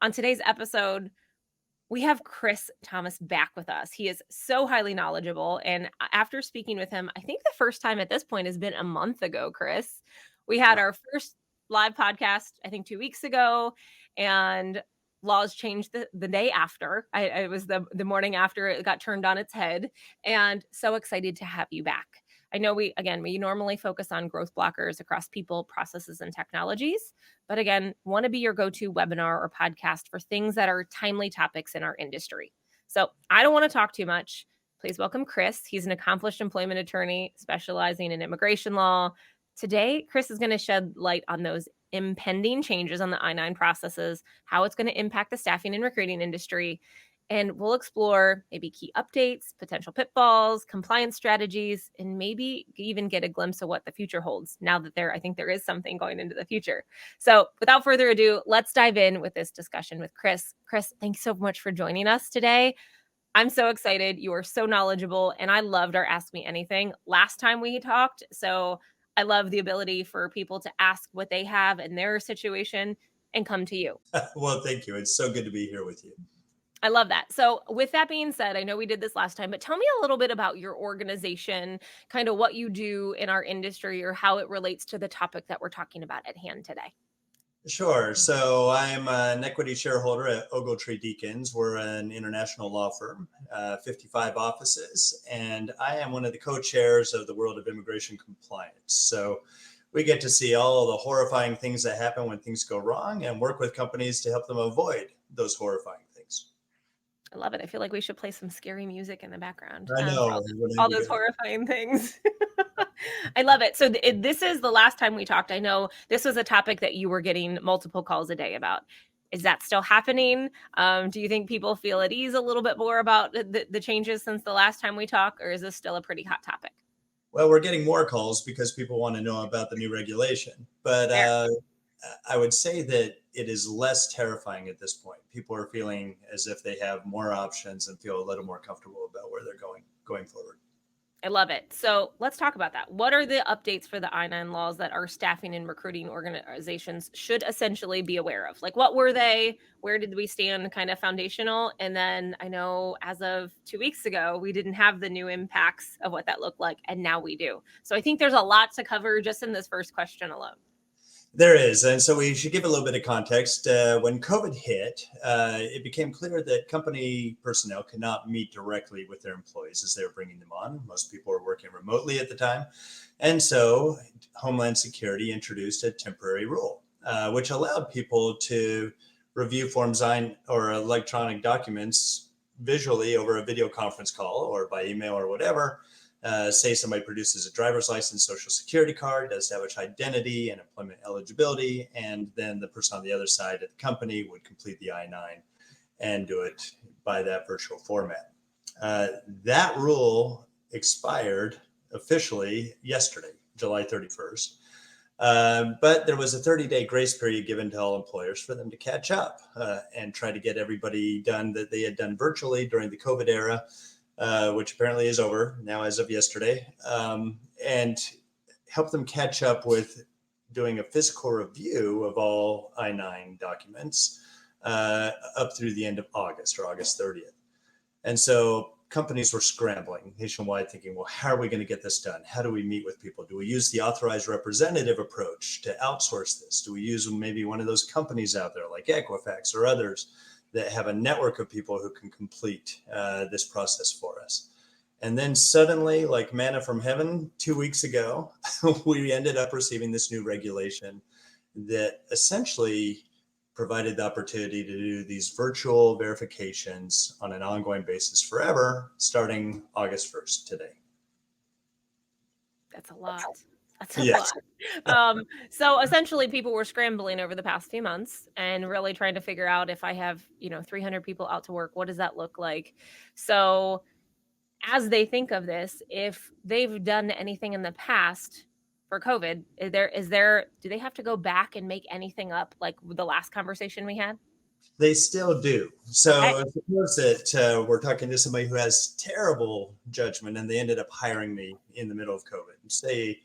On today's episode, we have Chris Thomas back with us. He is so highly knowledgeable. And after speaking with him, I think the first time at this point has been a month ago, Chris. We had our first live podcast, I think 2 weeks ago, and laws changed the day after. It was the morning after it got turned on its head. And so excited to have you back. I know we normally focus on growth blockers across people, processes, and technologies. But again, want to be your go-to webinar or podcast for things that are timely topics in our industry. So I don't want to talk too much. Please welcome Chris. He's an accomplished employment attorney specializing in immigration law. Today, Chris is going to shed light on those impending changes on the I-9 processes, how it's going to impact the staffing and recruiting industry, and we'll explore maybe key updates, potential pitfalls, compliance strategies, and maybe even get a glimpse of what the future holds now that I think there is something going into the future. So without further ado, let's dive in with this discussion with Chris. Chris, thanks so much for joining us today. I'm so excited. You are so knowledgeable, and I loved our Ask Me Anything last time we talked. So I love the ability for people to ask what they have in their situation and come to you. Well, thank you. It's so good to be here with you. I love that. So with that being said, I know we did this last time, but tell me a little bit about your organization, kind of what you do in our industry or how it relates to the topic that we're talking about at hand today. Sure. So I'm an equity shareholder at Ogletree Deakins. We're an international law firm, 55 offices, and I am one of the co-chairs of the World of Immigration Compliance. So we get to see all the horrifying things that happen when things go wrong and work with companies to help them avoid those horrifying things. I love it. I feel like we should play some scary music in the background I for know. all those horrifying things. I love it. So this is the last time we talked. I know this was a topic that you were getting multiple calls a day about. Is that still happening? Do you think people feel at ease a little bit more about the changes since the last time we talked, or is this still a pretty hot topic? Well, we're getting more calls because people want to know about the new regulation. But I would say that it is less terrifying at this point. People are feeling as if they have more options and feel a little more comfortable about where they're going forward. I love it. So let's talk about that. What are the updates for the I-9 laws that our staffing and recruiting organizations should essentially be aware of? Like, what were they? Where did we stand kind of foundational? And then I know as of 2 weeks ago, we didn't have the new impacts of what that looked like. And now we do. So I think there's a lot to cover just in this first question alone. There is. And so we should give a little bit of context. When COVID hit, it became clear that company personnel could not meet directly with their employees as they were bringing them on. Most people were working remotely at the time. And so Homeland Security introduced a temporary rule, which allowed people to review Forms I or electronic documents visually over a video conference call or by email or whatever. Say somebody produces a driver's license, social security card, establish identity and employment eligibility, and then the person on the other side at the company would complete the I-9 and do it by that virtual format. That rule expired officially yesterday, July 31st. But there was a 30-day grace period given to all employers for them to catch up and try to get everybody done that they had done virtually during the COVID era. Which apparently is over now as of yesterday, and help them catch up with doing a physical review of all I-9 documents up through the end of August or August 30th. And so companies were scrambling nationwide thinking, well, how are we going to get this done? How do we meet with people? Do we use the authorized representative approach to outsource this? Do we use maybe one of those companies out there like Equifax or others that have a network of people who can complete this process for us? And then suddenly, like manna from heaven, 2 weeks ago, we ended up receiving this new regulation that essentially provided the opportunity to do these virtual verifications on an ongoing basis forever, starting August 1st today. That's a lot. That's a lot. So essentially people were scrambling over the past few months and really trying to figure out, if I have, 300 people out to work, what does that look like? So as they think of this, if they've done anything in the past for COVID, do they have to go back and make anything up like the last conversation we had? They still do. So Okay. suppose that we're talking to somebody who has terrible judgment and they ended up hiring me in the middle of COVID, say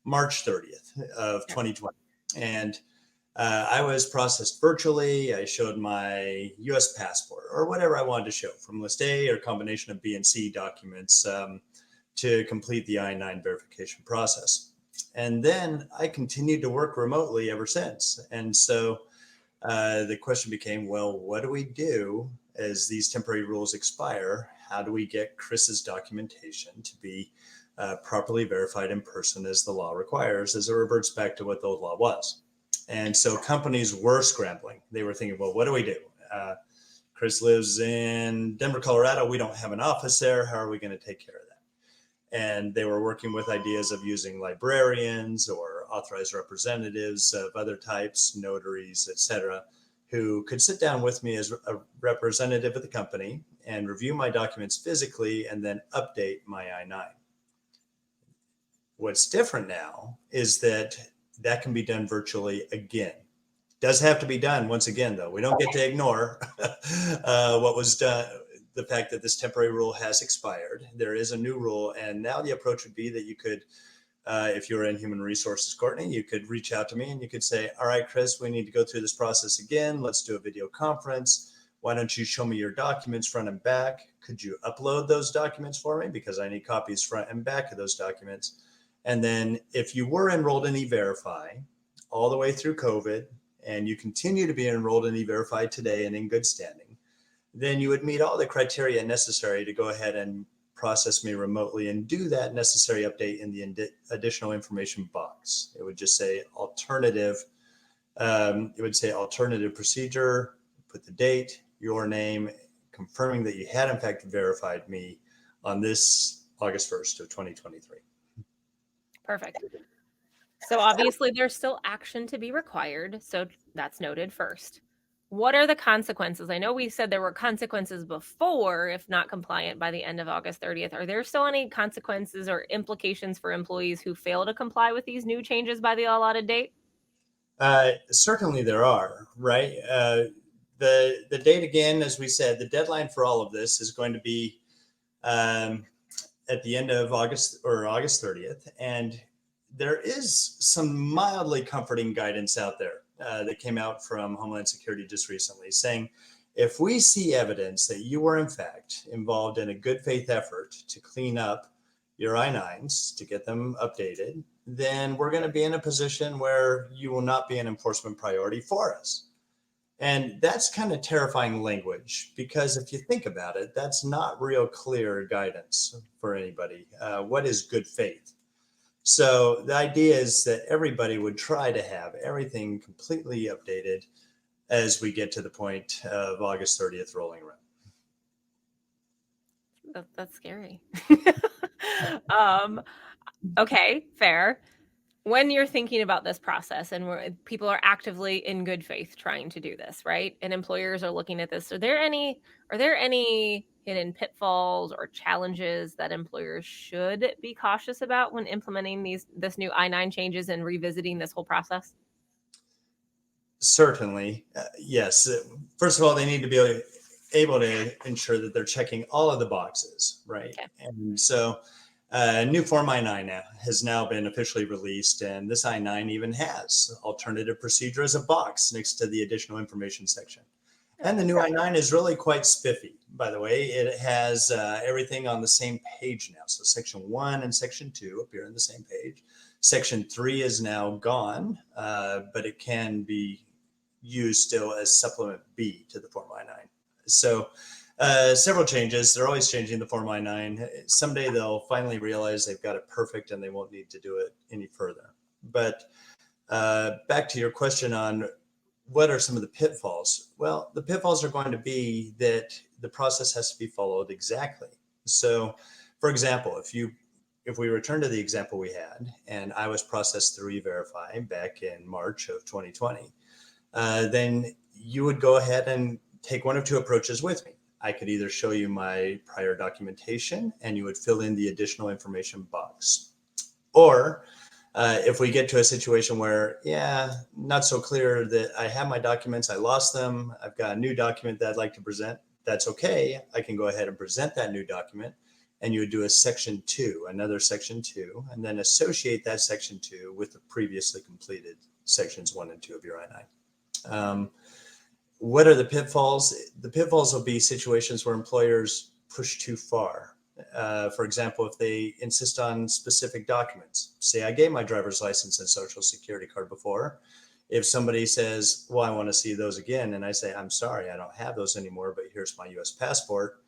March 30th of 2020. And I was processed virtually. I showed my US passport or whatever I wanted to show from list A or combination of B and C documents to complete the I-9 verification process. And then I continued to work remotely ever since. And so the question became, well, what do we do as these temporary rules expire? How do we get Chris's documentation to be properly verified in person as the law requires, as it reverts back to what the old law was? And so companies were scrambling. They were thinking, well, what do we do? Chris lives in Denver, Colorado. We don't have an office there. How are we going to take care of that? And they were working with ideas of using librarians or authorized representatives of other types, notaries, etc., who could sit down with me as a representative of the company and review my documents physically and then update my I-9. What's different now is that can be done virtually again. Does have to be done once again, though. We don't get to ignore what was done, the fact that this temporary rule has expired. There is a new rule, and now the approach would be that you could, if you were in human resources, Kortney, you could reach out to me and you could say, all right, Chris, we need to go through this process again. Let's do a video conference. Why don't you show me your documents front and back? Could you upload those documents for me? Because I need copies front and back of those documents. And then if you were enrolled in E-Verify all the way through COVID, and you continue to be enrolled in E-Verify today and in good standing, then you would meet all the criteria necessary to go ahead and process me remotely and do that necessary update in the additional information box. It would just say alternative. It would say alternative procedure, put the date, your name, confirming that you had in fact verified me on this August 1st of 2023. Perfect. So obviously there's still action to be required. So that's noted first. What are the consequences? I know we said there were consequences before if not compliant by the end of August 30th. Are there still any consequences or implications for employees who fail to comply with these new changes by the allotted date? Certainly there are, right? The date, again, as we said, the deadline for all of this is going to be at the end of August or August 30th. And there is some mildly comforting guidance out there that came out from Homeland Security just recently saying, if we see evidence that you were in fact involved in a good faith effort to clean up your I-9s, to get them updated, then we're going to be in a position where you will not be an enforcement priority for us. And that's kind of terrifying language, because if you think about it, that's not real clear guidance for anybody. What is good faith? So the idea is that everybody would try to have everything completely updated as we get to the point of August 30th rolling around. That's scary. Okay, fair. When you're thinking about this process and people are actively in good faith trying to do this, right? And employers are looking at this, are there any hidden pitfalls or challenges that employers should be cautious about when implementing this new I-9 changes and revisiting this whole process? Certainly, yes. First of all, they need to be able to ensure that they're checking all of the boxes, right? Okay. And so new Form I-9 has now been officially released, and this I-9 even has alternative procedure as a box next to the additional information section. And the new I-9 is really quite spiffy, by the way. It has everything on the same page now. So Section 1 and Section 2 appear on the same page. Section 3 is now gone, but it can be used still as Supplement B to the Form I-9. So several changes. They're always changing the Form I-9. Someday they'll finally realize they've got it perfect and they won't need to do it any further. But back to your question on what are some of the pitfalls? Well, the pitfalls are going to be that the process has to be followed exactly. So, for example, if we return to the example we had, and I was processed through E-Verify back in March of 2020, then you would go ahead and take one of two approaches with me. I could either show you my prior documentation and you would fill in the additional information box. Or if we get to a situation where, not so clear that I have my documents, I lost them, I've got a new document that I'd like to present, that's okay. I can go ahead and present that new document, and you would do a Section 2, another Section 2, and then associate that Section 2 with the previously completed sections 1 and 2 of your I-9. What are the pitfalls? The pitfalls will be situations where employers push too far. For example, if they insist on specific documents, say I gave my driver's license and social security card before. If somebody says, well, I want to see those again, and I say, I'm sorry, I don't have those anymore, but here's my US passport,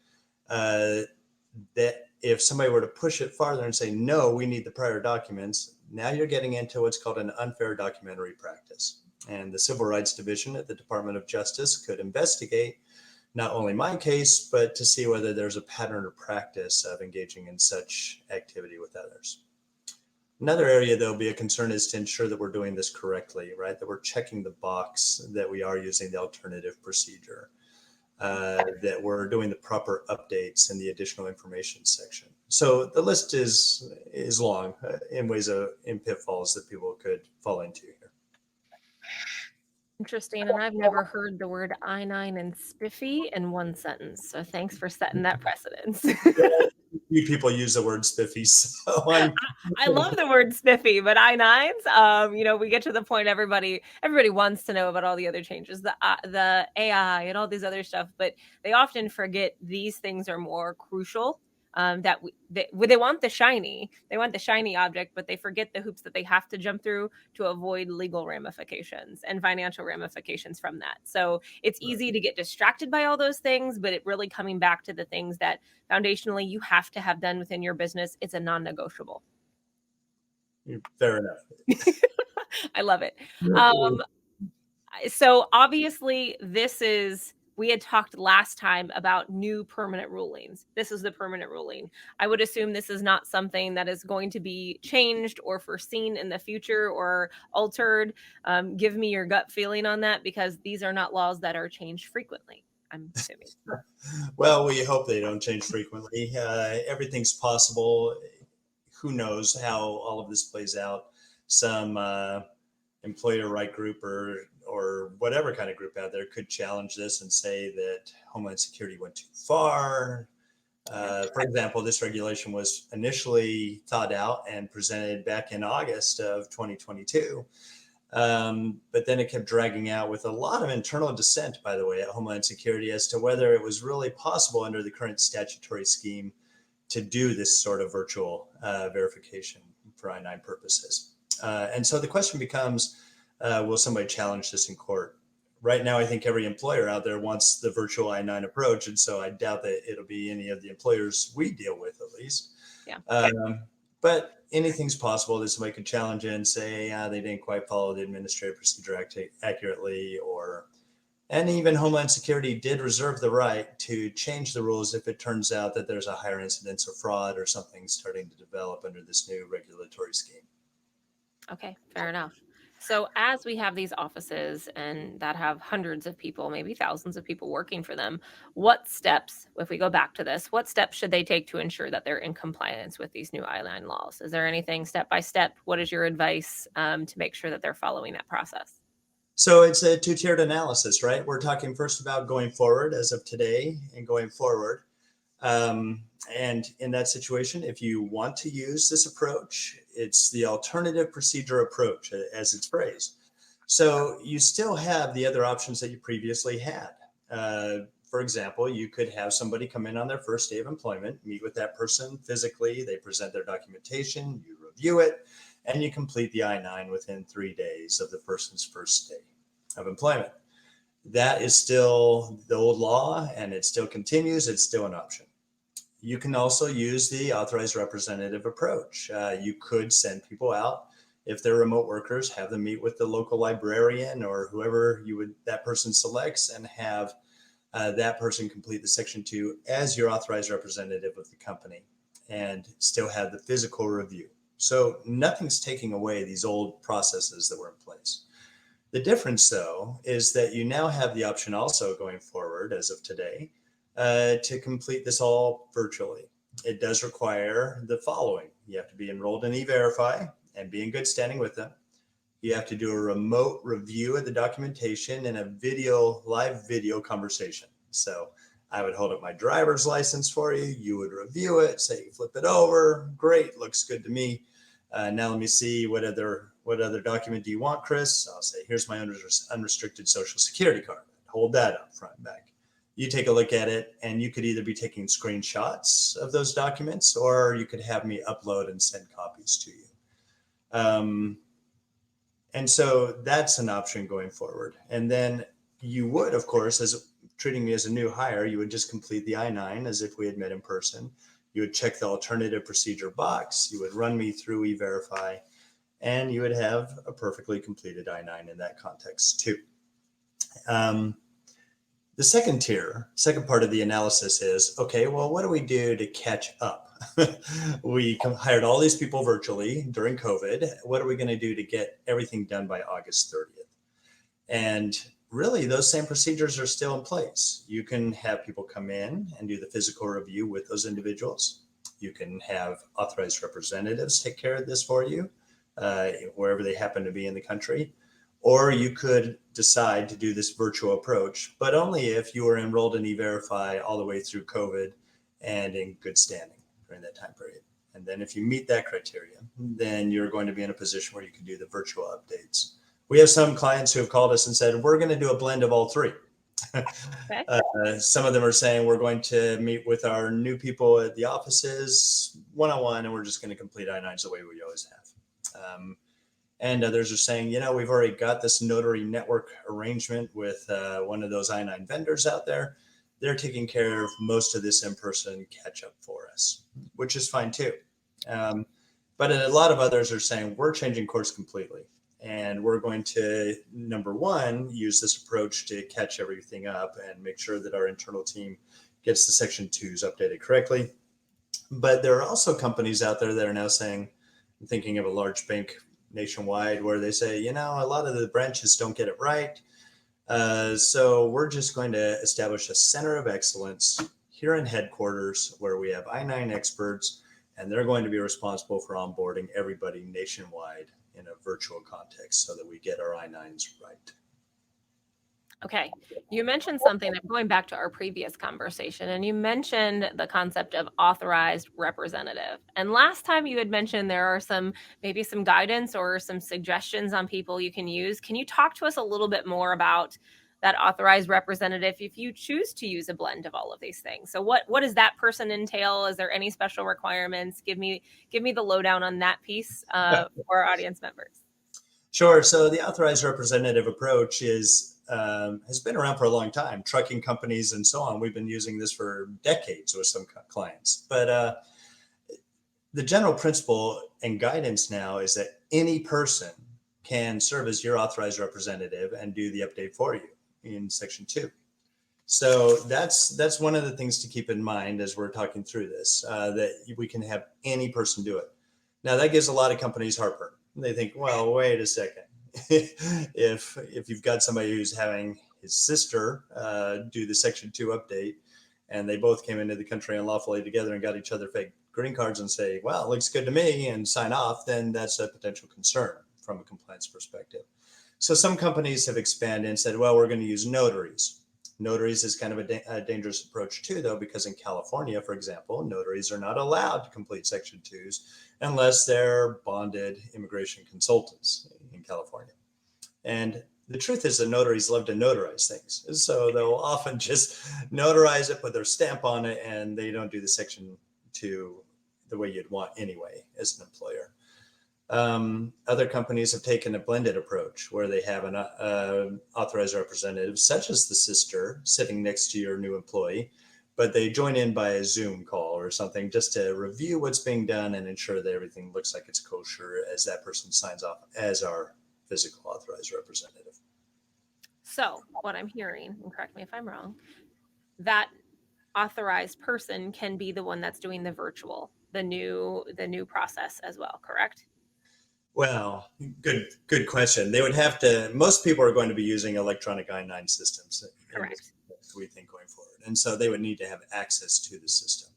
that if somebody were to push it farther and say, no, we need the prior documents, now you're getting into what's called an unfair documentary practice. And the Civil Rights Division at the Department of Justice could investigate not only my case, but to see whether there's a pattern or practice of engaging in such activity with others. Another area that will be a concern is to ensure that we're doing this correctly, right? That we're checking the box that we are using the alternative procedure, that we're doing the proper updates in the additional information section. So the list is long in pitfalls that people could fall into here. Interesting. And I've never heard the word I-9 and spiffy in one sentence. So thanks for setting that precedence. Few people use the word spiffy, so I love the word spiffy, but I-9s, we get to the point everybody wants to know about all the other changes, the AI and all these other stuff, but they often forget these things are more crucial. They want the shiny object, but they forget the hoops that they have to jump through to avoid legal ramifications and financial ramifications from that. So it's easy to get distracted by all those things, but it really coming back to the things that foundationally you have to have done within your business. It's a non-negotiable. Fair enough. I love it. So obviously we had talked last time about new permanent rulings. This is the permanent ruling. I would assume this is not something that is going to be changed or foreseen in the future or altered. Give me your gut feeling on that, because these are not laws that are changed frequently, I'm assuming. Well, we hope they don't change frequently. Everything's possible. Who knows how all of this plays out? Some employer right group or whatever kind of group out there could challenge this and say that Homeland Security went too far. For example, this regulation was initially thought out and presented back in August of 2022. But then it kept dragging out with a lot of internal dissent, by the way, at Homeland Security as to whether it was really possible under the current statutory scheme to do this sort of virtual verification for I-9 purposes. And so the question becomes, will somebody challenge this in court? Right now, I think every employer out there wants the virtual I-9 approach. And so I doubt that it'll be any of the employers we deal with, at least. Yeah. But anything's possible that somebody could challenge it and say, they didn't quite follow the Administrative Procedure Act accurately, and even Homeland Security did reserve the right to change the rules if it turns out that there's a higher incidence of fraud or something starting to develop under this new regulatory scheme. Okay, fair enough. So as we have these offices and that have hundreds of people, maybe thousands of people working for them, what steps, if we go back to this, what steps should they take to ensure that they're in compliance with these new I-9 laws? Is there anything step by step? What is your advice to make sure that they're following that process? So it's a two-tiered analysis, right? We're talking first about going forward as of today and going forward. And in that situation, if you want to use this approach, it's the alternative procedure approach as it's phrased. So you still have the other options that you previously had. For example, you could have somebody come in on their first day of employment, meet with that person physically, they present their documentation, you review it, and you complete the I-9 within 3 days of the person's first day of employment. That is still the old law and it still continues. It's still an option. You can also use the authorized representative approach. You could send people out if they're remote workers, have them meet with the local librarian or whoever that person selects and have that person complete the Section 2 as your authorized representative of the company and still have the physical review. So nothing's taking away these old processes that were in place. The difference, though, is that you now have the option also going forward as of today to complete this all virtually. It does require the following. You have to be enrolled in E-Verify and be in good standing with them. You have to do a remote review of the documentation and a live video conversation. So I would hold up my driver's license for you. You would review it, say, flip it over. Great, looks good to me. Now let me see what other what other document do you want, Chris? I'll say, here's my unrestricted social security card. Hold that up front and back. You take a look at it, and you could either be taking screenshots of those documents, or you could have me upload and send copies to you. And so that's an option going forward. And then you would, of course, as treating me as a new hire, you would just complete the I-9 as if we had met in person. You would check the alternative procedure box. You would run me through E-Verify, and you would have a perfectly completed I-9 in that context too. The second part of the analysis is, okay, well, what do we do to catch up? We hired all these people virtually during COVID. What are we going to do to get everything done by August 30th? And really, those same procedures are still in place. You can have people come in and do the physical review with those individuals. You can have authorized representatives take care of this for you, wherever they happen to be in the country. Or you could decide to do this virtual approach, but only if you were enrolled in E-Verify all the way through COVID and in good standing during that time period. And then if you meet that criteria, then you're going to be in a position where you can do the virtual updates. We have some clients who have called us and said, we're going to do a blend of all three. Okay. Some of them are saying we're going to meet with our new people at the offices one-on-one, and we're just going to complete I-9s the way we always have. And others are saying, we've already got this notary network arrangement with one of those I-9 vendors out there. They're taking care of most of this in-person catch-up for us, which is fine too. But a lot of others are saying we're changing course completely. And we're going to, number one, use this approach to catch everything up and make sure that our internal team gets the Section 2s updated correctly. But there are also companies out there that are now saying, I'm thinking of a large bank nationwide where they say, a lot of the branches don't get it right. So we're just going to establish a center of excellence here in headquarters where we have I-9 experts, and they're going to be responsible for onboarding everybody nationwide in a virtual context so that we get our I-9s right. Okay. You mentioned something, I'm going back to our previous conversation, and you mentioned the concept of authorized representative. And last time you had mentioned there are maybe some guidance or some suggestions on people you can use. Can you talk to us a little bit more about that authorized representative if you choose to use a blend of all of these things? So what does that person entail? Is there any special requirements? Give me the lowdown on that piece for our audience members. Sure. So the authorized representative approach has been around for a long time. Trucking companies and so on, we've been using this for decades with some clients. But the general principle and guidance now is that any person can serve as your authorized representative and do the update for you in Section 2. So that's one of the things to keep in mind as we're talking through this, that we can have any person do it. Now, that gives a lot of companies heartburn. They think, well, wait a second. if you've got somebody who's having his sister do the Section 2 update, and they both came into the country unlawfully together and got each other fake green cards and say, well, it looks good to me, and sign off, then that's a potential concern from a compliance perspective. So some companies have expanded and said, well, we're going to use notaries. Notaries is kind of a dangerous approach too, though, because in California, for example, notaries are not allowed to complete Section 2s unless they're bonded immigration consultants in California. And the truth is that notaries love to notarize things. So they'll often just notarize it, put their stamp on it, and they don't do the Section 2 the way you'd want anyway as an employer. Other companies have taken a blended approach where they have an authorized representative, such as the sister, sitting next to your new employee, but they join in by a Zoom call or something just to review what's being done and ensure that everything looks like it's kosher as that person signs off as our physical authorized representative. So what I'm hearing, and correct me if I'm wrong, that authorized person can be the one that's doing the virtual, the new process as well, correct? Well, good question. They would have to, most people are going to be using electronic I-9 systems. Correct. We think going forward. And so they would need to have access to the system.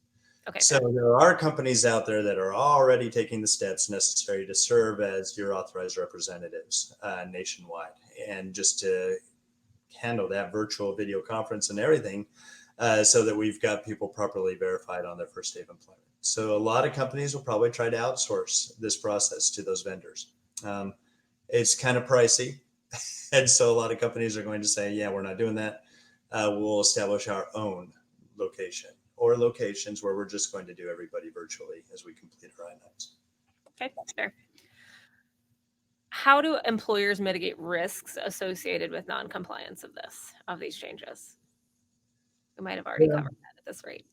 Okay. So there are companies out there that are already taking the steps necessary to serve as your authorized representatives nationwide, and just to handle that virtual video conference and everything so that we've got people properly verified on their first day of employment. So a lot of companies will probably try to outsource this process to those vendors. It's kind of pricey. And so a lot of companies are going to say, yeah, we're not doing that. We'll establish our own location or locations where we're just going to do everybody virtually as we complete our I-9s. Okay, fair. How do employers mitigate risks associated with non-compliance of these changes? We might have already covered that at this rate.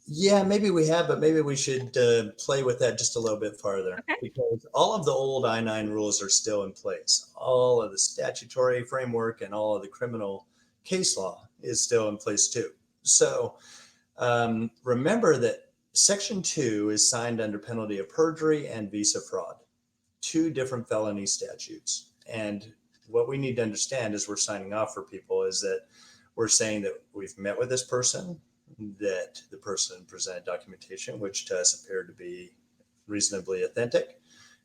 Yeah, maybe we have, but maybe we should play with that just a little bit farther, Okay. because all of the old I-9 rules are still in place. All of the statutory framework and all of the criminal case law is still in place too. So remember that Section 2 is signed under penalty of perjury and visa fraud, two different felony statutes. And what we need to understand as we're signing off for people is that we're saying that we've met with this person, that the person presented documentation which to us appeared to be reasonably authentic,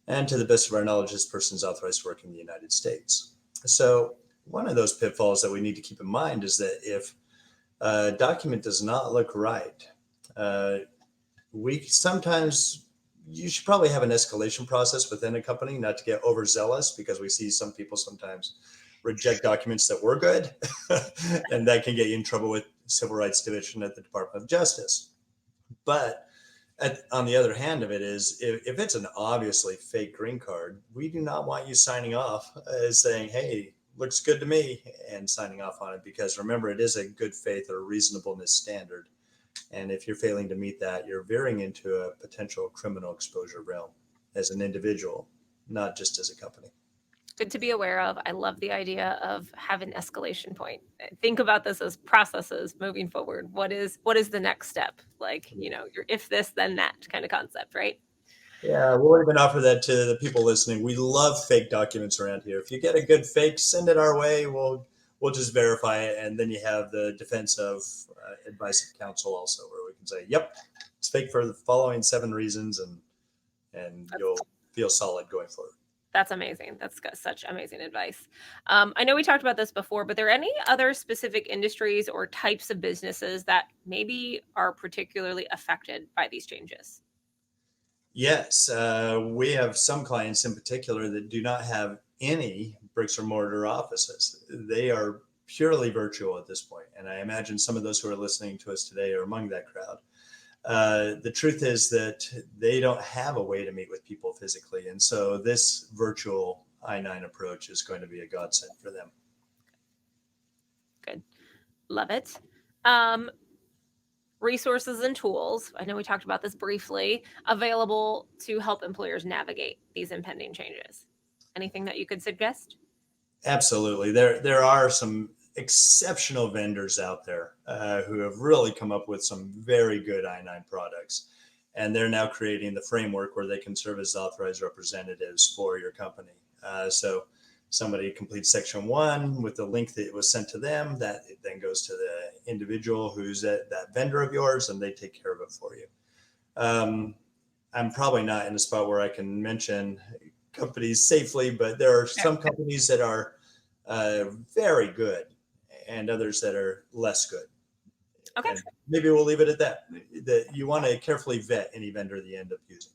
and to the best of our knowledge, this person is authorized to work in the United States. So one of those pitfalls that we need to keep in mind is that if a document does not look right, you should probably have an escalation process within a company, not to get overzealous, because we see some people sometimes reject documents that were good, and that can get you in trouble with Civil Rights Division at the Department of Justice. But on the other hand of it is, if it's an obviously fake green card, we do not want you signing off as saying, hey, looks good to me, and signing off on it, because remember, it is a good faith or reasonableness standard. And if you're failing to meet that, you're veering into a potential criminal exposure realm as an individual, not just as a company. Good to be aware of. I love the idea of having an escalation point. Think about this as processes moving forward. What is the next step? Like, your if this, then that kind of concept, right? Yeah, we'll even offer that to the people listening. We love fake documents around here. If you get a good fake, send it our way. We'll just verify it, and then you have the defense of advice of counsel also, where we can say, "Yep, it's fake for the following 7 reasons," and you'll feel solid going forward. That's amazing. That's got such amazing advice. I know we talked about this before, but are there any other specific industries or types of businesses that maybe are particularly affected by these changes? Yes, we have some clients in particular that do not have any bricks or mortar offices. They are purely virtual at this point, and I imagine some of those who are listening to us today are among that crowd. The truth is that they don't have a way to meet with people physically, and so this virtual I-9 approach is going to be a godsend for them. Good. Love it. Resources and tools, I know we talked about this briefly, available to help employers navigate these impending changes. Anything that you could suggest? Absolutely. There are some exceptional vendors out there who have really come up with some very good I-9 products. And they're now creating the framework where they can serve as authorized representatives for your company. So somebody completes Section 1 with the link that was sent to them, that it then goes to the individual who's at that vendor of yours, and they take care of it for you. I'm probably not in a spot where I can mention companies safely, but there are some companies that are very good and others that are less good. Okay. And maybe we'll leave it at that. That you want to carefully vet any vendor that you end up using.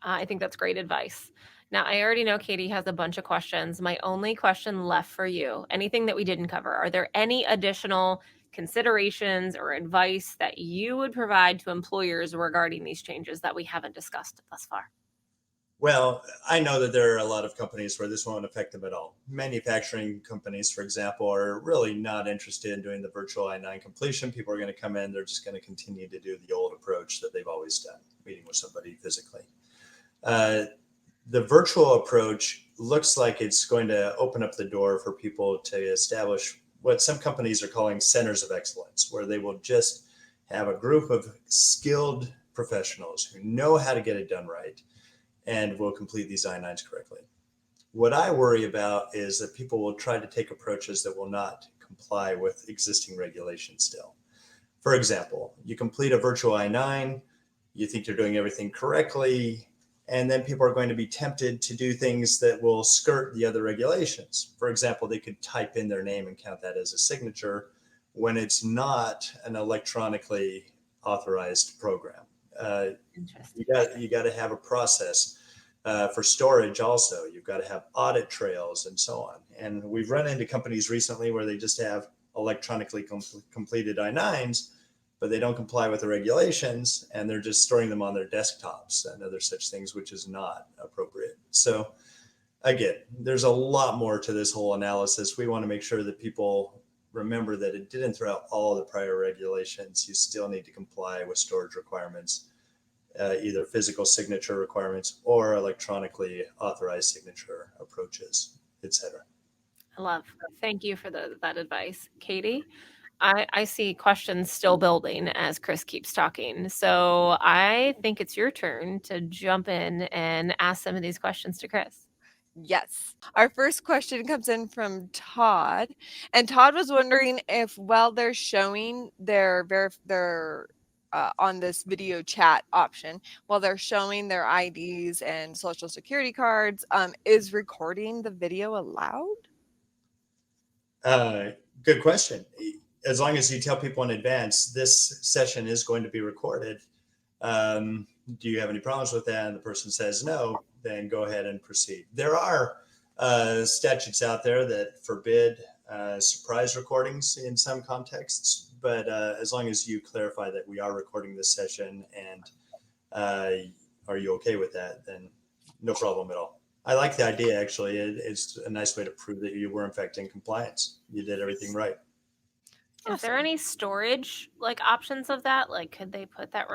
I think that's great advice. Now, I already know Katie has a bunch of questions. My only question left for you, anything that we didn't cover, are there any additional considerations or advice that you would provide to employers regarding these changes that we haven't discussed thus far? Well, I know that there are a lot of companies where this won't affect them at all. Manufacturing companies, for example, are really not interested in doing the virtual I-9 completion. People are going to come in, they're just going to continue to do the old approach that they've always done, meeting with somebody physically. The virtual approach looks like it's going to open up the door for people to establish what some companies are calling centers of excellence, where they will just have a group of skilled professionals who know how to get it done right and will complete these I-9s correctly. What I worry about is that people will try to take approaches that will not comply with existing regulations still. For example, you complete a virtual I-9, you think you're doing everything correctly, and then people are going to be tempted to do things that will skirt the other regulations. For example, they could type in their name and count that as a signature when it's not an electronically authorized program. You got to have a process For storage, also, you've got to have audit trails and so on. And we've run into companies recently where they just have electronically completed I-9s, but they don't comply with the regulations, and they're just storing them on their desktops and other such things, which is not appropriate. So again, there's a lot more to this whole analysis. We want to make sure that people remember that it didn't throw out all the prior regulations. You still need to comply with storage requirements, either physical signature requirements or electronically authorized signature approaches, etc. I love. Thank you for that advice, Katie. I see questions still building as Chris keeps talking. So I think it's your turn to jump in and ask some of these questions to Chris. Yes. Our first question comes in from Todd. And Todd was wondering if while they're showing their on this video chat option, while they're showing their IDs and social security cards, is recording the video allowed? Good question. As long as you tell people in advance, this session is going to be recorded. Do you have any problems with that? And the person says no, then go ahead and proceed. There are statutes out there that forbid surprise recordings in some contexts, but as long as you clarify that we are recording this session and are you okay with that, then no problem at all. I like the idea, actually. It's a nice way to prove that you were, in fact, in compliance. You did everything right. Awesome. Is there any storage options of that? Could they put that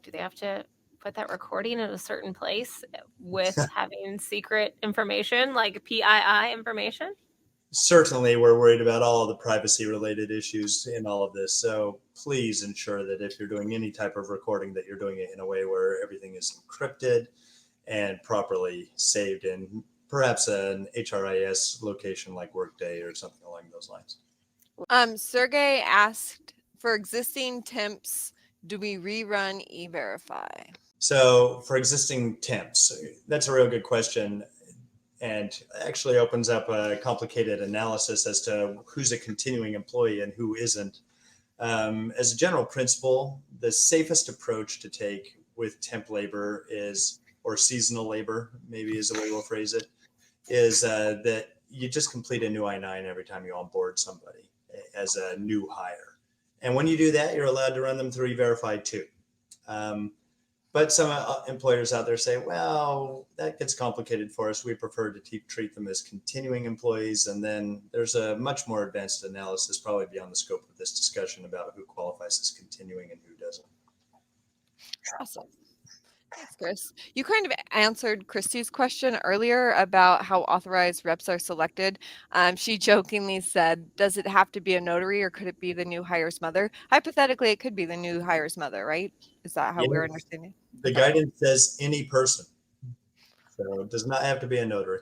do they have to put that recording in a certain place with having secret information, like PII information? Certainly, we're worried about all the privacy related issues in all of this. So please ensure that if you're doing any type of recording, that you're doing it in a way where everything is encrypted and properly saved in perhaps an HRIS location like Workday or something along those lines. Sergey asked, for existing temps, do we rerun E-Verify? So for existing temps, that's a real good question, and actually opens up a complicated analysis as to who's a continuing employee and who isn't. As a general principle, the safest approach to take with temp labor is, or seasonal labor, maybe is the way we'll phrase it, is that you just complete a new I-9 every time you onboard somebody as a new hire. And when you do that, you're allowed to run them through E-Verify too. But some employers out there say, well, that gets complicated for us. We prefer to treat them as continuing employees. And then there's a much more advanced analysis, probably beyond the scope of this discussion, about who qualifies as continuing and who doesn't. Awesome. Thanks, Chris. You kind of answered Christy's question earlier about how authorized reps are selected. She jokingly said, does it have to be a notary or could it be the new hire's mother? Hypothetically, it could be the new hire's mother, right? Is that how we're understanding? The guidance says any person. So it does not have to be a notary.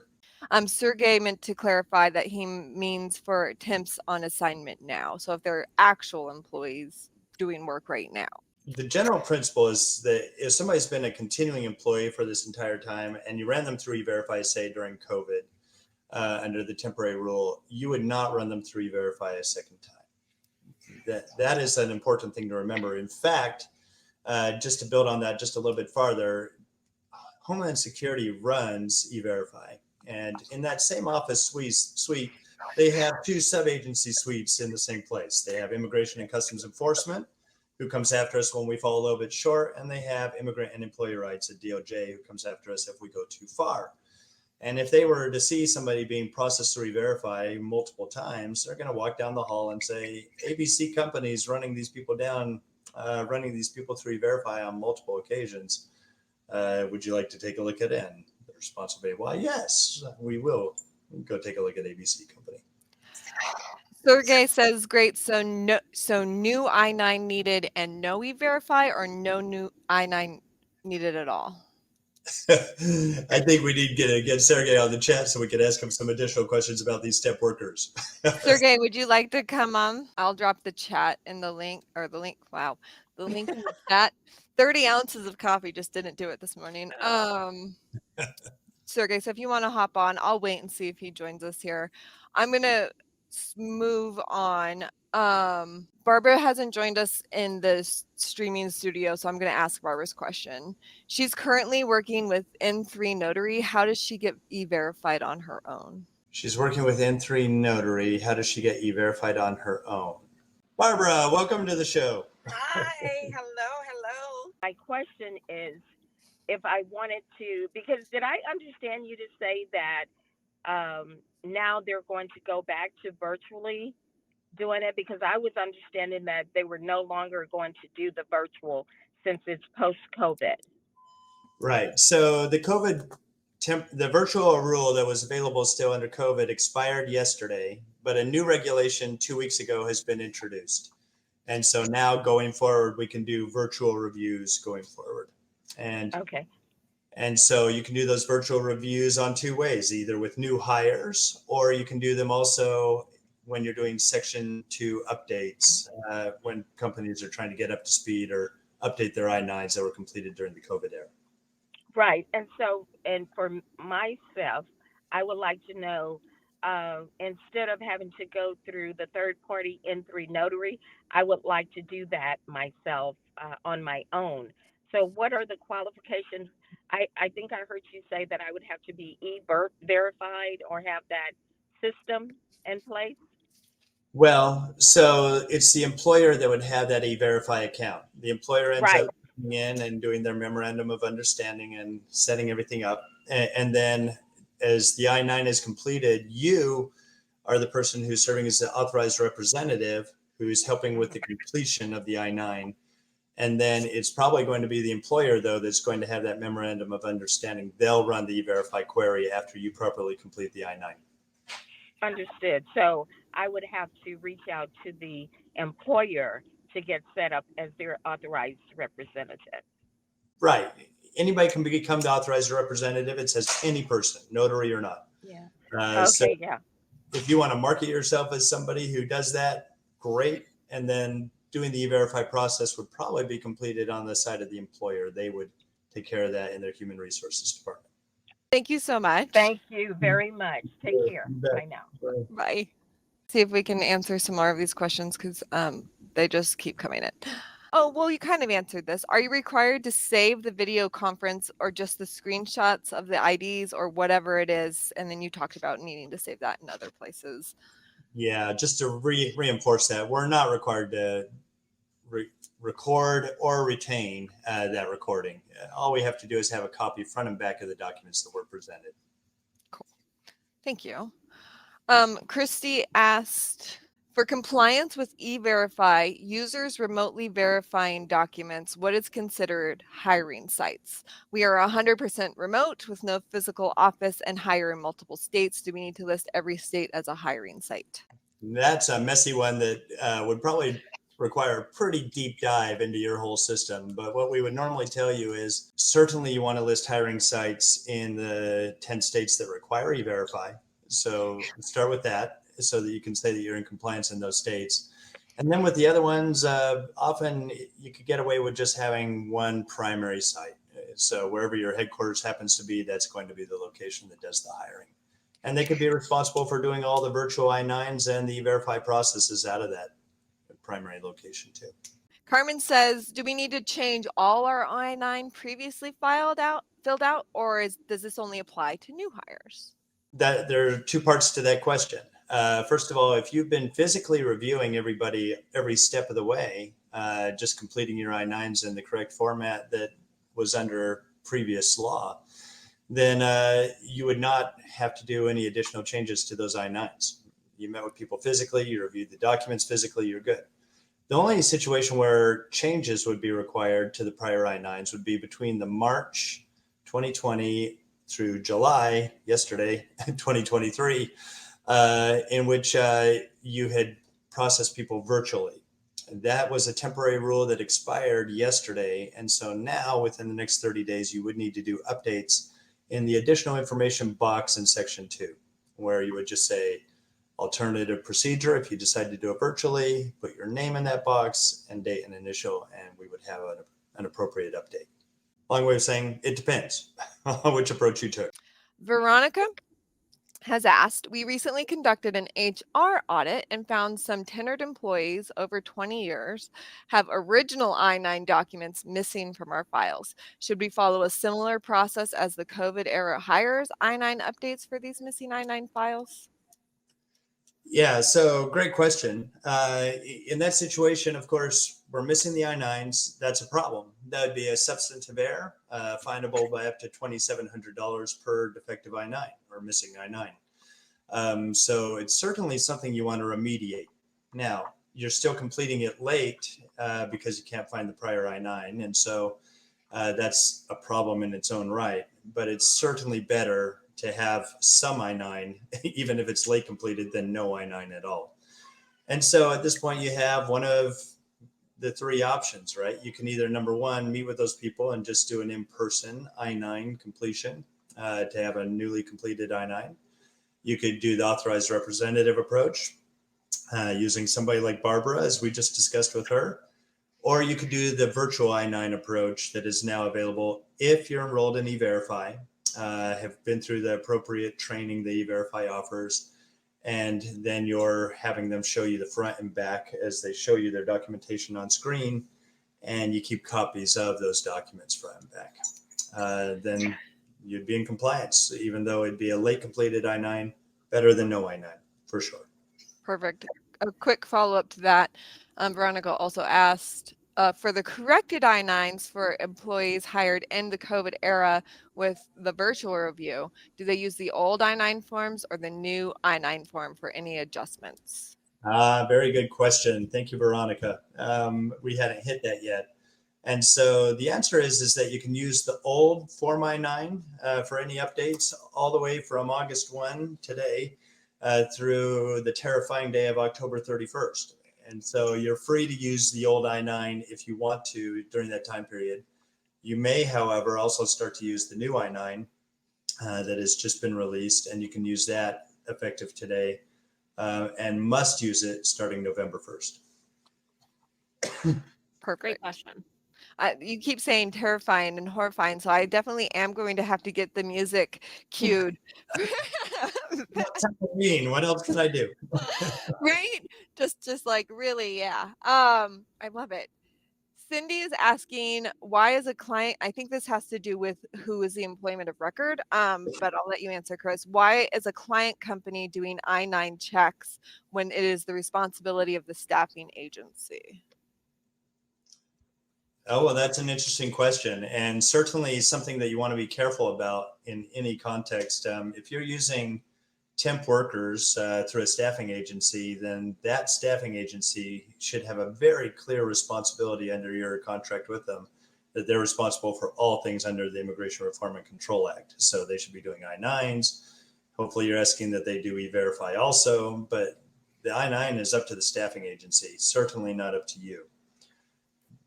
Sergey meant to clarify that he means for temps on assignment now. So if they're actual employees doing work right now. The general principle is that if somebody's been a continuing employee for this entire time and you ran them through E-Verify, say during COVID, under the temporary rule, you would not run them through E-Verify a second time. That is an important thing to remember. In fact, just to build on that just a little bit farther, Homeland Security runs E-Verify. And in that same office suite, they have two sub-agency suites in the same place. They have Immigration and Customs Enforcement, who comes after us when we fall a little bit short, and they have Immigrant and Employee Rights at DOJ, who comes after us if we go too far. And if they were to see somebody being processed through E-Verify multiple times, they're going to walk down the hall and say, ABC companies running these people down, running these people through E-Verify on multiple occasions. Would you like to take a look at it? And the response will be, why, yes, we will. Go take a look at ABC company. Sergey says, great. So new I-9 needed and no E-Verify, or no new I-9 needed at all? I think we need to get Sergey on the chat so we can ask him some additional questions about these step workers. Sergey, would you like to come on? I'll drop the chat in the link, Wow. The link in the chat. 30 ounces of coffee just didn't do it this morning. Sergey, so if you want to hop on, I'll wait and see if he joins us here. I'm going to move on. Barbara hasn't joined us in the streaming studio, so I'm going to ask Barbara's question. She's currently working with N3 Notary. How does she get e-verified on her own? She's working with N3 Notary. How does she get e-verified on her own? Barbara, welcome to the show. Hi, hello. My question is, if I wanted to, because did I understand you to say that now they're going to go back to virtually doing it? Because I was understanding that they were no longer going to do the virtual since it's post-COVID. Right. So the the virtual rule that was available still under COVID expired yesterday, but a new regulation 2 weeks ago has been introduced. And so now going forward, we can do virtual reviews going forward. Okay. And so you can do those virtual reviews on two ways, either with new hires, or you can do them also when you're doing Section 2 updates, when companies are trying to get up to speed or update their I-9s that were completed during the COVID era. Right. And so, and for myself, I would like to know, instead of having to go through the third party N3 notary, I would like to do that myself on my own. So, what are the qualifications? I think I heard you say that I would have to be verified or have that system in place. Well, so it's the employer that would have that e-verify account. The employer ends Right. up coming in and doing their memorandum of understanding and setting everything up. And then as the I-9 is completed, you are the person who's serving as the authorized representative who's helping with the completion of the I-9. And then it's probably going to be the employer, though, that's going to have that memorandum of understanding. They'll run the e-verify query after you properly complete the I-9. Understood. So I would have to reach out to the employer to get set up as their authorized representative. Right. Anybody can become the authorized representative. It says any person, notary or not. Yeah. So Okay. Yeah. if you want to market yourself as somebody who does that, great. And then doing the e-verify process would probably be completed on the side of the employer. They would take care of that in their human resources department. Thank you so much. Thank you very much. Take care. Bye now. Bye. See if we can answer some more of these questions because they just keep coming in. Oh, well, you kind of answered this. Are you required to save the video conference or just the screenshots of the IDs or whatever it is? And then you talked about needing to save that in other places. Yeah, just to reinforce that, we're not required to record or retain that recording. All we have to do is have a copy front and back of the documents that were presented. Cool. Thank you. Christy asked, for compliance with e-verify, users remotely verifying documents, what is considered hiring sites? We are 100% remote with no physical office and hire in multiple states. Do we need to list every state as a hiring site? That's a messy one that would probably require a pretty deep dive into your whole system. But what we would normally tell you is certainly you want to list hiring sites in the 10 states that require e-verify. So start with that so that you can say that you're in compliance in those states. And then with the other ones, often you could get away with just having one primary site. So wherever your headquarters happens to be, that's going to be the location that does the hiring. And they could be responsible for doing all the virtual I-9s and the e-verify processes out of that primary location too. Carmen says, do we need to change all our I-9 previously filled out, or does this only apply to new hires? There are two parts to that question. First of all, if you've been physically reviewing everybody every step of the way, just completing your I-9s in the correct format that was under previous law, then you would not have to do any additional changes to those I-9s. You met with people physically, you reviewed the documents physically, you're good. The only situation where changes would be required to the prior I-9s would be between the March 2020 through July, yesterday, 2023, in which you had processed people virtually. That was a temporary rule that expired yesterday. And so now within the next 30 days, you would need to do updates in the additional information box in Section 2, where you would just say alternative procedure. If you decide to do it virtually, put your name in that box and date and initial, and we would have an appropriate update. Long way of saying it depends on which approach you took. Veronica has asked, we recently conducted an HR audit and found some tenured employees over 20 years have original I-9 documents missing from our files. Should we follow a similar process as the COVID era hires I-9 updates for these missing I-9 files? Yeah, so great question. In that situation, of course, we're missing the I-9s. That's a problem. That would be a substantive error, finable by up to $2,700 per defective I-9 or missing I-9. So it's certainly something you want to remediate. Now, you're still completing it late because you can't find the prior I-9. And so that's a problem in its own right. But it's certainly better to have some I-9, even if it's late completed, than no I-9 at all. And so at this point, you have one of the three options, right? You can either, number one, meet with those people and just do an in-person I-9 completion to have a newly completed I-9. You could do the authorized representative approach using somebody like Barbara, as we just discussed with her. Or you could do the virtual I-9 approach that is now available if you're enrolled in E-Verify, have been through the appropriate training the E-Verify offers, and then you're having them show you the front and back as they show you their documentation on screen, and you keep copies of those documents front and back. Then you'd be in compliance, even though it'd be a late completed I-9, better than no I-9, for sure. Perfect. A quick follow-up to that. Veronica also asked for the corrected I-9s for employees hired in the COVID era with the virtual review, do they use the old I-9 forms or the new I-9 form for any adjustments? Very good question. Thank you, Veronica. We hadn't hit that yet. And so the answer is that you can use the old Form I-9 for any updates all the way from August 1 today through the terrifying day of October 31st. And so you're free to use the old I-9 if you want to during that time period. You may, however, also start to use the new I-9 that has just been released, and you can use that effective today and must use it starting November 1st. Perfect. Great question. You keep saying terrifying and horrifying, so I definitely am going to have to get the music cued. What's Halloween? What else can I do? Right? Just like really, yeah. I love it. Cindy is asking, why is a client, I think this has to do with who is the employment of record, but I'll let you answer, Chris. Why is a client company doing I-9 checks when it is the responsibility of the staffing agency? Oh, well, that's an interesting question, and certainly something that you want to be careful about in any context. If you're using temp workers through a staffing agency, then that staffing agency should have a very clear responsibility under your contract with them that they're responsible for all things under the Immigration Reform and Control Act. So they should be doing I-9s. Hopefully you're asking that they do E-Verify also, but the I-9 is up to the staffing agency, certainly not up to you.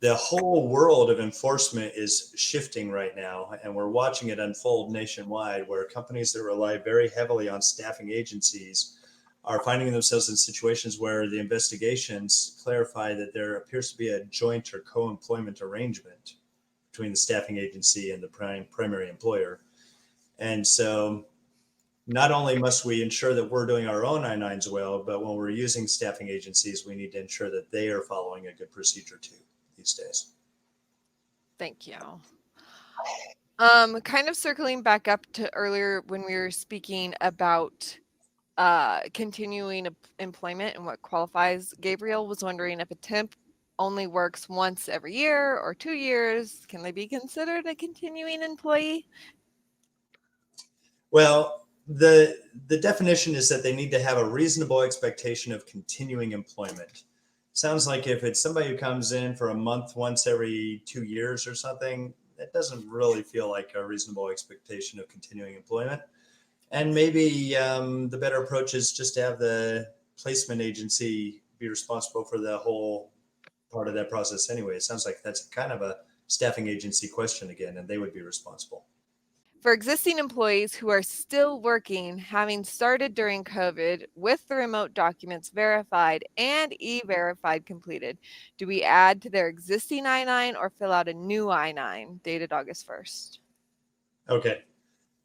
The whole world of enforcement is shifting right now, and we're watching it unfold nationwide, where companies that rely very heavily on staffing agencies are finding themselves in situations where the investigations clarify that there appears to be a joint or co-employment arrangement between the staffing agency and the primary employer. And so not only must we ensure that we're doing our own I-9s well, but when we're using staffing agencies, we need to ensure that they are following a good procedure too these days. Thank you. Kind of circling back up to earlier when we were speaking about continuing employment and what qualifies. Gabriel was wondering if a temp only works once every year or 2 years, can they be considered a continuing employee? Well, the definition is that they need to have a reasonable expectation of continuing employment. Sounds like if it's somebody who comes in for a month once every 2 years or something, that doesn't really feel like a reasonable expectation of continuing employment. And maybe the better approach is just to have the placement agency be responsible for the whole part of that process anyway. It sounds like that's kind of a staffing agency question again, and they would be responsible. For existing employees who are still working, having started during COVID with the remote documents verified and E-Verified completed, do we add to their existing I-9 or fill out a new I-9 dated August 1st? Okay.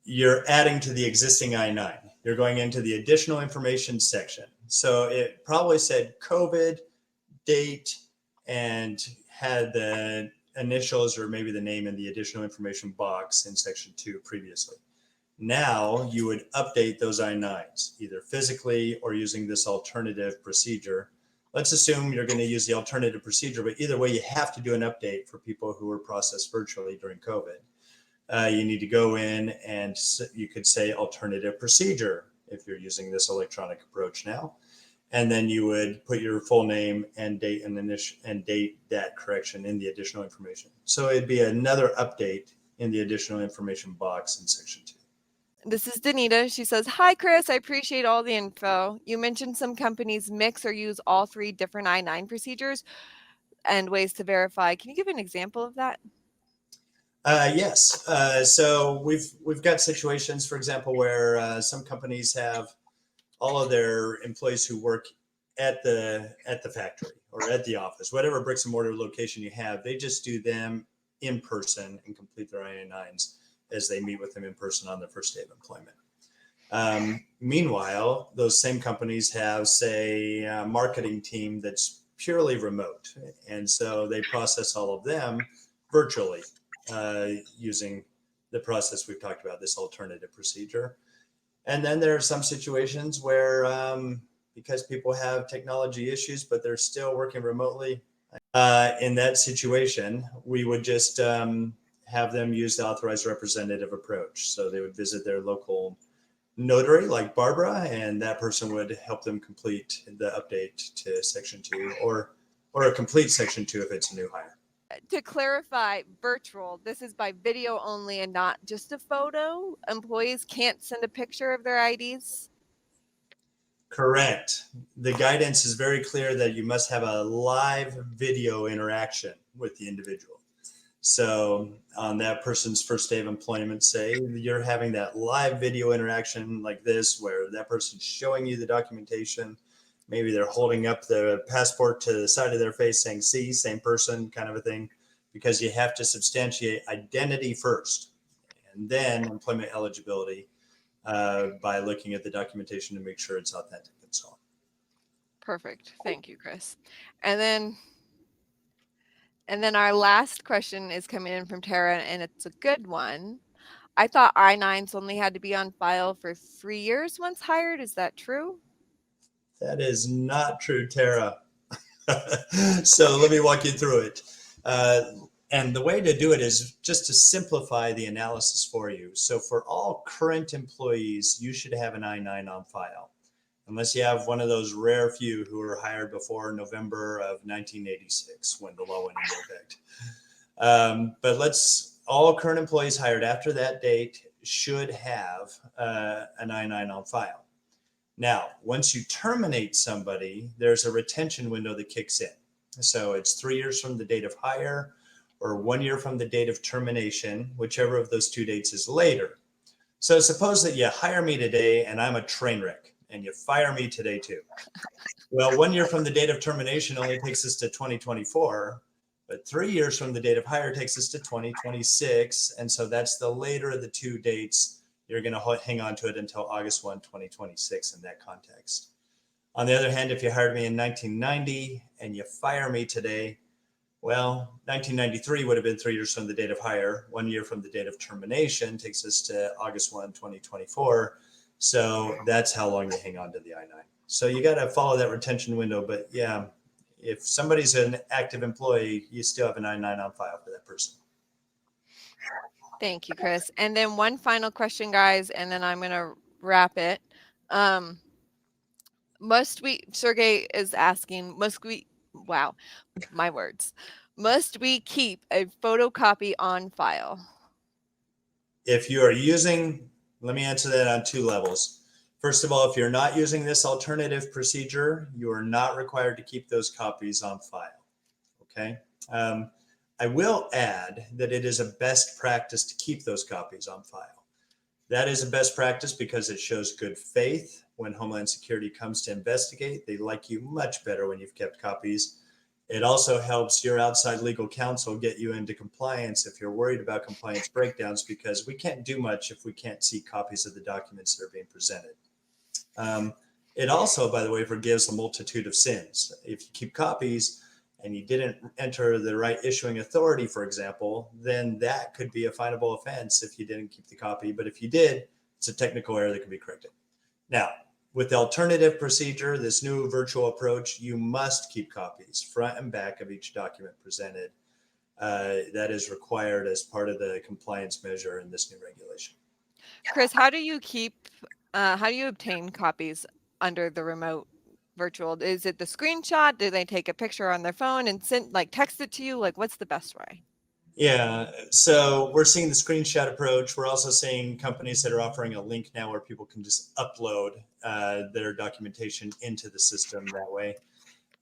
you're adding to the existing I-9. You're going into the additional information section. So it probably said COVID, date, and had the initials or maybe the name in the additional information box in section 2 previously. Now you would update those I-9s either physically or using this alternative procedure. Let's assume you're going to use the alternative procedure, but either way, you have to do an update for people who were processed virtually during COVID. You need to go in and you could say alternative procedure if you're using this electronic approach now. And then you would put your full name and date and date that correction in the additional information. So it'd be another update in the additional information box in section 2. This is Danita. She says, "Hi, Chris. I appreciate all the info. You mentioned some companies mix or use all 3 different I-9 procedures and ways to verify. Can you give an example of that?" Yes. So we've got situations, for example, where some companies have all of their employees who work at the factory or at the office, whatever bricks and mortar location you have, they just do them in person and complete their I-9s as they meet with them in person on their first day of employment. Meanwhile, those same companies have, say, a marketing team that's purely remote. And so they process all of them virtually using the process we've talked about, this alternative procedure. And then there are some situations where because people have technology issues, but they're still working remotely, in that situation, we would just have them use the authorized representative approach. So they would visit their local notary like Barbara, and that person would help them complete the update to section 2 or a complete section 2 if it's a new hire. To clarify, virtual, this is by video only and not just a photo. Employees can't send a picture of their IDs. Correct. The guidance is very clear that you must have a live video interaction with the individual. So on that person's first day of employment, say you're having that live video interaction like this, where that person's showing you the documentation. Maybe they're holding up the passport to the side of their face saying, "See, same person," kind of a thing, because you have to substantiate identity first and then employment eligibility by looking at the documentation to make sure it's authentic and so on. Perfect. Thank you, Chris. And then our last question is coming in from Tara, and it's a good one. I thought I-9s only had to be on file for 3 years once hired. Is that true? That is not true, Tara. So let me walk you through it. And the way to do it is just to simplify the analysis for you. So for all current employees, you should have an I-9 on file, unless you have one of those rare few who were hired before November of 1986 when the law went into effect. But all current employees hired after that date should have an I-9 on file. Now, once you terminate somebody, there's a retention window that kicks in. So it's 3 years from the date of hire or 1 year from the date of termination, whichever of those 2 dates is later. So suppose that you hire me today and I'm a train wreck, and you fire me today too. Well, 1 year from the date of termination only takes us to 2024, but 3 years from the date of hire takes us to 2026. And so that's the later of the 2 dates. You're going to hang on to it until August 1, 2026 in that context. On the other hand, if you hired me in 1990 and you fire me today, well, 1993 would have been 3 years from the date of hire. 1 year from the date of termination takes us to August 1, 2024. So that's how long you hang on to the I-9. So you got to follow that retention window. But yeah, if somebody's an active employee, you still have an I-9 on file for that person. Thank you, Chris. And then one final question, guys, and then I'm going to wrap it. Sergey is asking, must we keep a photocopy on file? If you are using, let me answer that on 2 levels. First of all, if you're not using this alternative procedure, you are not required to keep those copies on file. Okay. I will add that it is a best practice to keep those copies on file. That is a best practice because it shows good faith. When Homeland Security comes to investigate, they like you much better when you've kept copies. It also helps your outside legal counsel get you into compliance if you're worried about compliance breakdowns, because we can't do much if we can't see copies of the documents that are being presented. It also, by the way, forgives a multitude of sins. If you keep copies and you didn't enter the right issuing authority, for example, then that could be a finable offense if you didn't keep the copy. But if you did, it's a technical error that can be corrected. Now, with the alternative procedure, this new virtual approach, you must keep copies front and back of each document presented. That is required as part of the compliance measure in this new regulation. Chris, how do you obtain copies under the remote virtual? Is it the screenshot? Do they take a picture on their phone and text it to you? Like, what's the best way? Yeah, so we're seeing the screenshot approach. We're also seeing companies that are offering a link now where people can just upload their documentation into the system that way.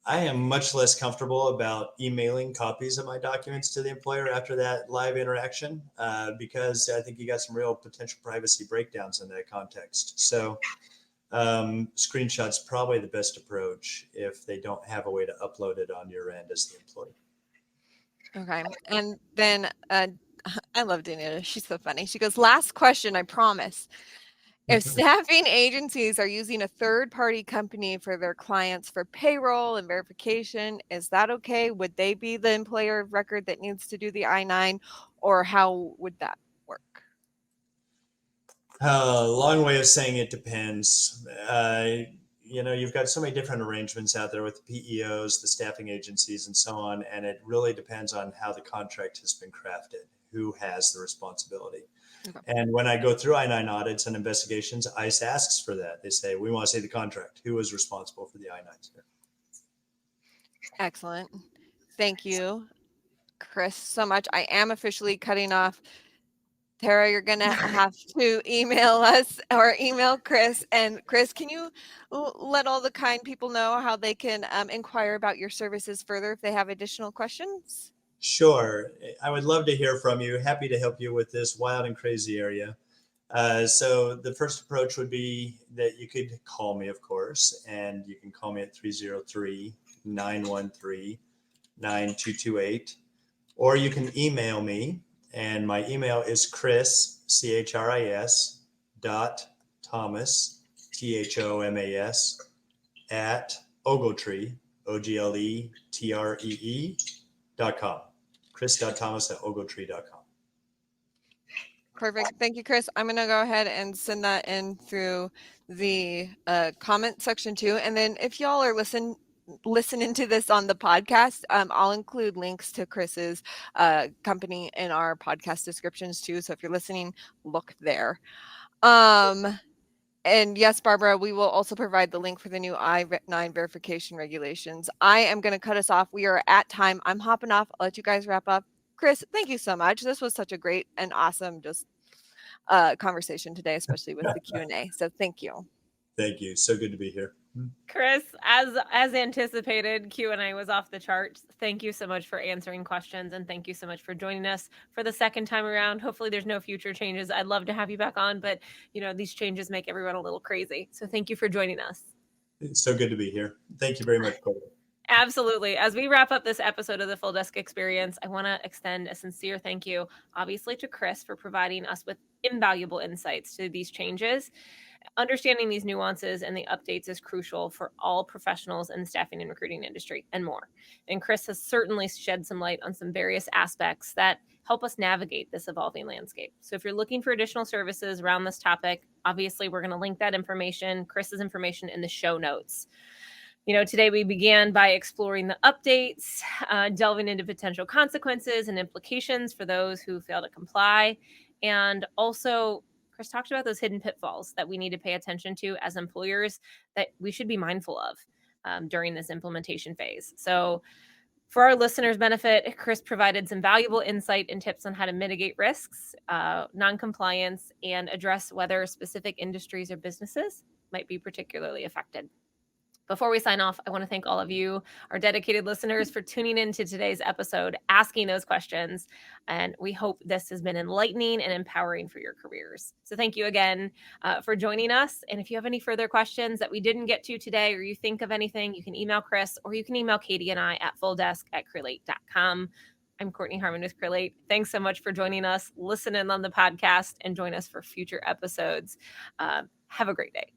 I am much less comfortable about emailing copies of my documents to the employer after that live interaction because I think you got some real potential privacy breakdowns in that context. So screenshots probably the best approach if they don't have a way to upload it on your end as the employee. Okay. And then I love Daniela. She's so funny. She goes, last question, I promise. If staffing agencies are using a third-party company for their clients for payroll and verification, is that okay? Would they be the employer of record that needs to do the I-9, or how would that work? Long way of saying it depends. You've got so many different arrangements out there with the PEOs, the staffing agencies, and so on, and it really depends on how the contract has been crafted, who has the responsibility. Okay. And when I go through I-9 audits and investigations, ICE asks for that. They say, we want to see the contract. Who is responsible for the I-9s? Excellent. Thank you, Chris, so much. I am officially cutting off. Tara, you're going to have to email us or email Chris. And Chris, can you let all the kind people know how they can inquire about your services further if they have additional questions? Sure. I would love to hear from you. Happy to help you with this wild and crazy area. So the first approach would be that you could call me, of course, and you can call me at 303-913-9228, or you can email me. And my email is Chris, CHRIS, .Thomas, THOMAS, at Ogletree, OGLETREE.com. Chris.Thomas@Ogletree.com. Perfect. Thank you, Chris. I'm going to go ahead and send that in through the comment section too. And then if y'all are listening to this on the podcast, I'll include links to Chris's company in our podcast descriptions too. So if you're listening, look there. And yes, Barbara, we will also provide the link for the new I-9 verification regulations. I am going to cut us off. We are at time. I'm hopping off. I'll let you guys wrap up. Chris, thank you so much. This was such a great and awesome conversation today, especially with the Q&A. So thank you. Thank you. So good to be here. Chris, as anticipated, Q&A was off the charts. Thank you so much for answering questions, and thank you so much for joining us for the second time around. Hopefully there's no future changes. I'd love to have you back on, but these changes make everyone a little crazy. So thank you for joining us. It's so good to be here. Thank you very much, Corey. Absolutely. As we wrap up this episode of the Full Desk Experience, I want to extend a sincere thank you, obviously, to Chris for providing us with invaluable insights to these changes. Understanding these nuances and the updates is crucial for all professionals in the staffing and recruiting industry and more. And Chris has certainly shed some light on some various aspects that help us navigate this evolving landscape. So if you're looking for additional services around this topic, obviously we're going to link that information, Chris's information, in the show notes. Today we began by exploring the updates, delving into potential consequences and implications for those who fail to comply. And also, Chris talked about those hidden pitfalls that we need to pay attention to as employers that we should be mindful of during this implementation phase. So for our listeners' benefit, Chris provided some valuable insight and tips on how to mitigate risks, non-compliance, and address whether specific industries or businesses might be particularly affected. Before we sign off, I want to thank all of you, our dedicated listeners, for tuning into today's episode, asking those questions. And we hope this has been enlightening and empowering for your careers. So thank you again for joining us. And if you have any further questions that we didn't get to today, or you think of anything, you can email Chris, or you can email Katie and I at fulldesk@crelate.com. I'm Kortney Harmon with Crelate. Thanks so much for joining us. Listen in on the podcast and join us for future episodes. Have a great day.